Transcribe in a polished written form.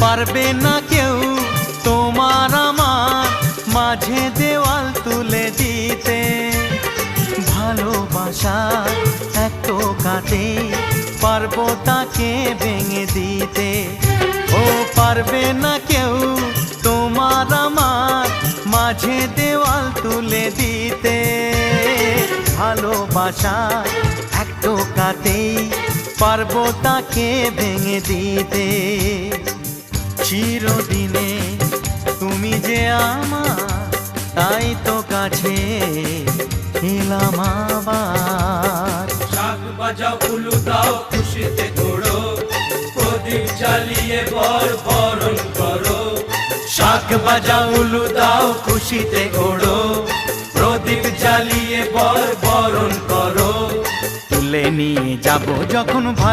পারবে না কেউ তোমার আমার মাঝে দেওয়াল তুলে দিতে। ভালোবাসা এক টোকাতে পারবো তাকে ভেঙে দিতে। ও পারবে না কেউ তোমার আমার মাঝে দেওয়াল তুলে দিতে। ভালোবাসা এক টোকাতেই পারবো তাকে ভেঙে দিতে। চিরদিনে তুমি যে আমার, তাই তো কাছে এলাম আবার। শাক বাজাও উলু দাও খুশিতে ঘোড়ো, প্রদীপ জ্বালিয়ে বরণ করো। শাক বাজাও উলু দাও খুশিতে ওড়ো, প্রদীপ জ্বালিয়ে বরণ করো। তুলে নিয়ে যাব যখন ভালো